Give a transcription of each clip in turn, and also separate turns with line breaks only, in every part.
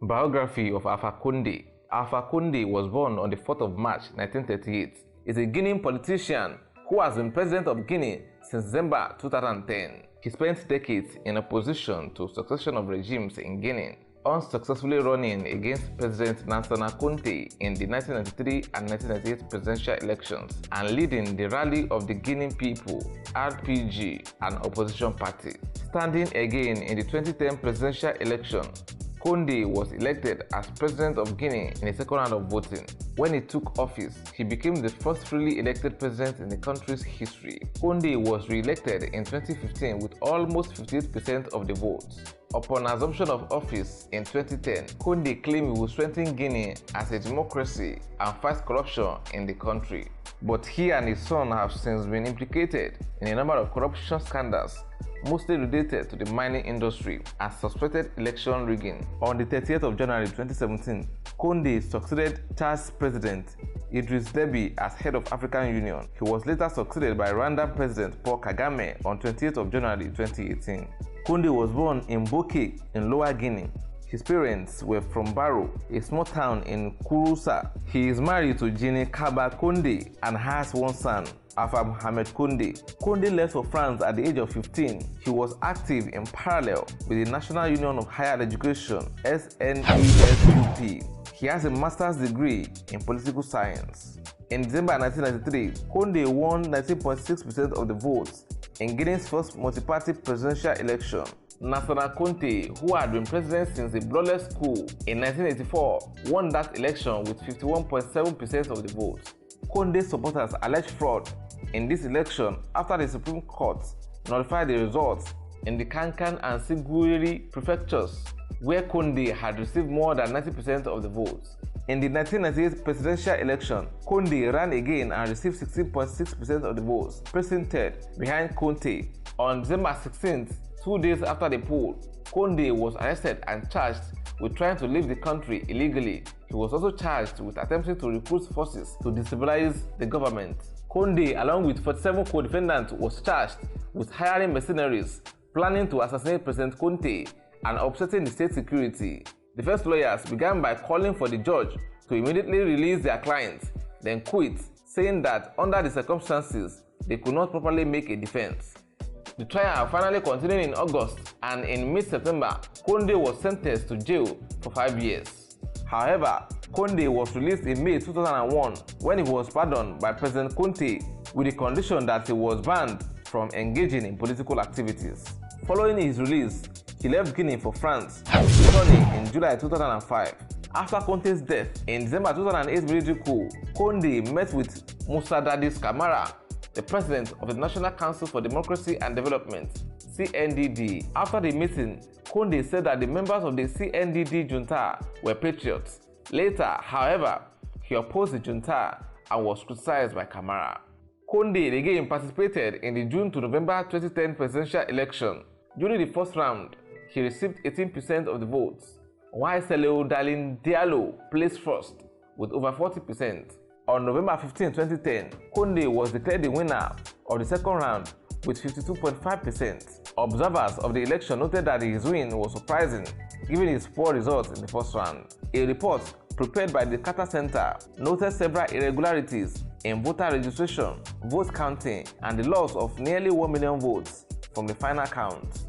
Biography of Alpha Condé. Alpha Condé was born on the 4th of March 1938. He is a Guinean politician who has been President of Guinea since December 2010. He spent decades in opposition to succession of regimes in Guinea, unsuccessfully running against President Conté in the 1993 and 1998 presidential elections and leading the Rally of the Guinean People (RPG), an opposition party. Standing again in the 2010 presidential election, Condé was elected as President of Guinea in the second round of voting. When he took office, he became the first freely elected president in the country's history. Condé was re-elected in 2015 with almost 58% of the votes. Upon assumption of office in 2010, Condé claimed he would strengthen Guinea as a democracy and fight corruption in the country. But he and his son have since been implicated in a number of corruption scandals, mostly related to the mining industry and suspected election rigging. On the 30th of January 2017, Condé succeeded Chad's President Idriss Deby as head of African Union. He was later succeeded by Rwandan President Paul Kagame on 28th of January 2018. Condé was born in Boké in Lower Guinea. His parents were from Baro, a small town in Kouroussa. He is married to Jeanne Kaba Condé and has one son, Alpha Mohamed Condé. Condé left for France at the age of 15. He was active in parallel with the National Union of Higher Education (SNESUP). He has a master's degree in political science. In December 1993, Condé won 19.6% of the votes in Guinea's first multi-party presidential election. Conté, who had been president since the bloodless coup in 1984, won that election with 51.7% of the votes. Condé's supporters alleged fraud in this election after the Supreme Court nullified the results in the Kankan and Siguiri prefectures, where Condé had received more than 90% of the votes. In the 1998 presidential election, Condé ran again and received 16.6% of the votes, placing third behind Conté. On December 16th, 2 days after the poll, Condé was arrested and charged with trying to leave the country illegally. He was also charged with attempting to recruit forces to destabilize the government. Condé, along with 47 co-defendants, was charged with hiring mercenaries, planning to assassinate President Conté, and upsetting the state security. Defense lawyers began by calling for the judge to immediately release their clients, then quit, saying that under the circumstances, they could not properly make a defense. The trial finally continued in August, and in mid-September, Condé was sentenced to jail for 5 years. However, Condé was released in May 2001 when he was pardoned by President Conté with the condition that he was banned from engaging in political activities. Following his release, he left Guinea for France, returning in July 2005. After Conté's death in December 2008 military coup, Condé met with Moussa Dadis Camara, the president of the National Council for Democracy and Development (CNDD). After the meeting, Condé said that the members of the CNDD junta were patriots. Later, however, he opposed the junta and was criticized by Camara. Condé again participated in the June to November 2010 presidential election. During the first round, he received 18% of the votes, while Selou Dalin Diallo placed first with over 40%. On November 15, 2010, Condé was declared the winner of the second round with 52.5%. Observers of the election noted that his win was surprising given his poor results in the first round. A report prepared by the Carter Center noted several irregularities in voter registration, vote counting, and the loss of nearly 1 million votes from the final count.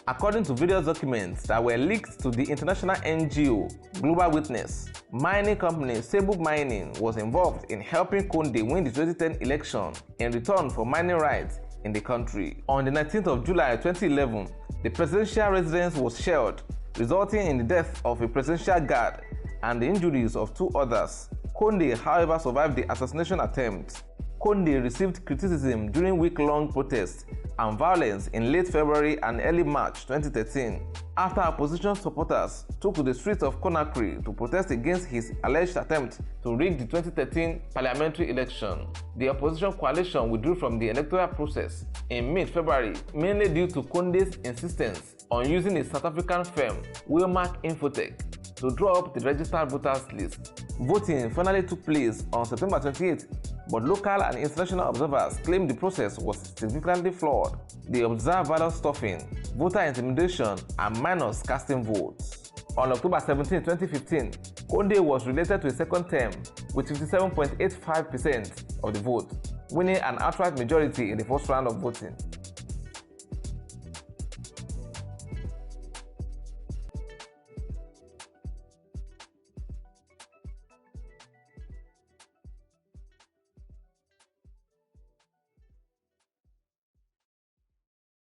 According to various documents that were leaked to the international NGO Global Witness, mining company Sebuk Mining was involved in helping Condé win the 2010 election in return for mining rights in the country. On the 19th of July 2011, the presidential residence was shelled, resulting in the death of a presidential guard and the injuries of 2 others. Condé, however, survived the assassination attempt. Condé received criticism during week-long protests and violence in late February and early March 2013 after opposition supporters took to the streets of Conakry to protest against his alleged attempt to rig the 2013 parliamentary election. The opposition coalition withdrew from the electoral process in mid-February, mainly due to Condé's insistence on using his South African firm Wilmark Infotech to draw up the registered voters list. Voting finally took place on September 28, but local and international observers claimed the process was significantly flawed. They observed ballot stuffing, voter intimidation, and minors casting votes. On October 17, 2015, Condé was re-elected to a second term with 57.85% of the vote, winning an outright majority in the first round of voting.